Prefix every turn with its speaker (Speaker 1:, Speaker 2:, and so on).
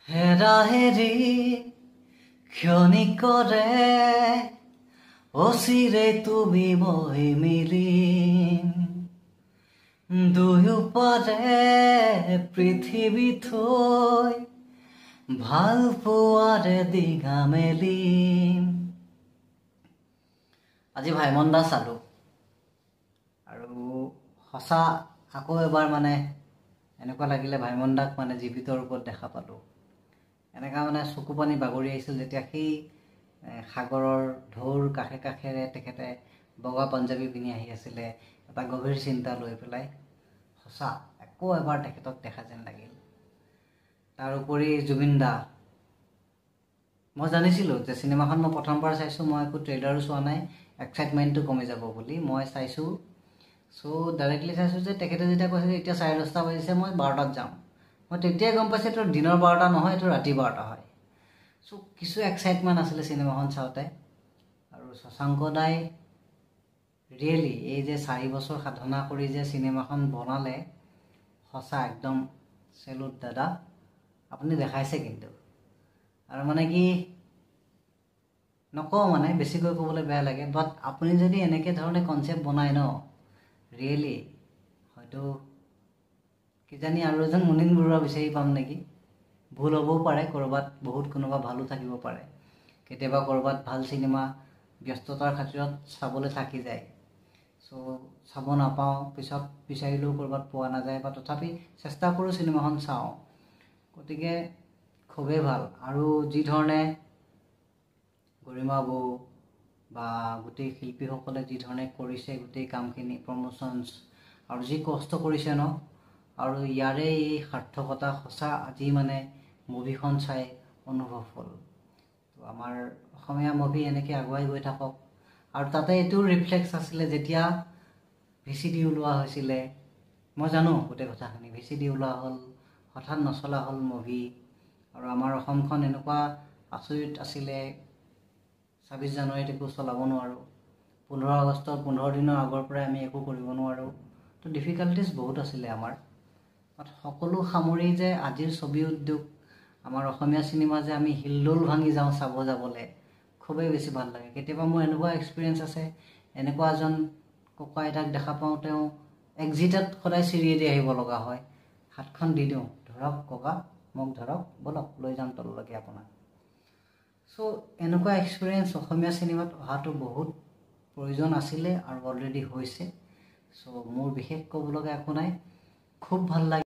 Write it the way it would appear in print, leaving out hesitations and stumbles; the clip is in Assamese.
Speaker 1: হেৰা হেৰি ক্ষণিকৰে অচিৰে তুমি মই মিলিম দুয়োপাৰে পৃথিৱী থৈ ভাল পোৱাৰে দিঘা মেলিম। আজি ভাইমন দা চালোঁ আৰু সঁচা আকৌ এবাৰ মানে এনেকুৱা লাগিলে ভাইমন দাক মানে জীৱিত ৰূপত দেখা পালোঁ। এনেকুৱা মানে চকু পানী বাগৰি আহিছিল যেতিয়া সেই সাগৰৰ ঢৌৰ কাষে কাষেৰে তেখেতে বগা পাঞ্জাবী পিন্ধি আহি আছিলে এটা গভীৰ চিন্তা লৈ পেলাই। সঁচা আকৌ এবাৰ তেখেতক দেখা যেন লাগিল। তাৰ উপৰি জুবিন দা, মই জানিছিলোঁ যে চিনেমাখন মই প্ৰথমবাৰ চাইছোঁ, মই একো ট্ৰেইলাৰো চোৱা নাই, এক্সাইটমেণ্টটো কমি যাব বুলি মই চাইছোঁ। চ' ডাইৰেক্টলি চাইছোঁ যে তেখেতে যেতিয়া কৈছে এতিয়া 10:30 বাজিছে, মই 12টাত যাম, মই তেতিয়াই গম পাইছোঁ এইটো দিনৰ 12টা নহয়, এইটো ৰাতি 12টা হয়। চ' কিছু এক্সাইটমেণ্ট আছিলে চিনেমাখন চাওঁতে। আৰু শশাংক দাই ৰিয়েলি এই যে 4 বছৰ সাধনা কৰি যে চিনেমাখন বনালে, সঁচা একদম চেলুট দাদা, আপুনি দেখাইছে কিন্তু। আৰু মানে কি নকওঁ, মানে বেছিকৈ ক'বলৈ বেয়া লাগে, বাট আপুনি যদি এনেকৈ ধৰণে কনচেপ্ট বনায় ন, ৰিয়েলি হয়তো কিজানি আৰু এজন মুনীন বৰুৱা বিচাৰি পাম নেকি। ভুল হ'বও পাৰে, ক'ৰবাত বহুত কোনোবা ভালো থাকিব পাৰে, কেতিয়াবা ক'ৰবাত ভাল চিনেমা ব্যস্ততাৰ খাতিৰত চাবলৈ থাকি যায়। চ' চাব নাপাওঁ, পিছত বিচাৰিলেও ক'ৰবাত পোৱা নাযায়, বা তথাপি চেষ্টা কৰোঁ চিনেমাখন চাওঁ। গতিকে খুবেই ভাল। আৰু যি ধৰণে গৰিমা বৌ বা গোটেই শিল্পীসকলে যি ধৰণে কৰিছে গোটেই কামখিনি, প্ৰমোশ্যনছ, আৰু যি কষ্ট কৰিছে ন, আৰু ইয়াৰে এই সাৰ্থকতা সঁচা আজি মানে মুভিখন চাই অনুভৱ হ'ল। তো আমাৰ অসমীয়া মুভি এনেকৈ আগুৱাই গৈ থাকক। আৰু তাতে এইটো ৰিফ্লেক্স আছিলে যেতিয়া VCD ওলোৱা হৈছিলে, মই জানো গোটেই কথাখিনি, VCD ওলোৱা হ'ল, হঠাৎ নচলা হ'ল মুভি। আৰু আমাৰ অসমখন এনেকুৱা আচৰিত আছিলে, 26 জানুৱাৰীত একো চলাব নোৱাৰোঁ, 15 আগষ্টৰ 15 দিনৰ আগৰ পৰাই আমি একো কৰিব নোৱাৰোঁ। তো ডিফিকাল্টিজ বহুত আছিলে আমাৰ। বাট সকলো সামৰি যে আজিৰ ছবি উদ্যোগ, আমাৰ অসমীয়া চিনেমা যে আমি হিলদোল ভাঙি যাওঁ চাব যাবলৈ, খুবেই বেছি ভাল লাগে। কেতিয়াবা মোৰ এনেকুৱা এক্সপিৰিয়েঞ্চ আছে, এনেকুৱা এজন ককা আইতাক দেখা পাওঁ, তেওঁ এক্সিটত সদায় চিৰিয়েদি আহিব লগা হয়, হাতখন দি দিওঁ, ধৰক ককা, মোক ধৰক, বলক লৈ যাম তললৈকে আপোনাক। চ' এনেকুৱা এক্সপিৰিয়েঞ্চ অসমীয়া চিনেমাত অহাটো বহুত প্ৰয়োজন আছিলে আৰু অলৰেডি হৈছে। চ' মোৰ বিশেষ ক'ব লগা একো নাই, খুব ভাল লাগে।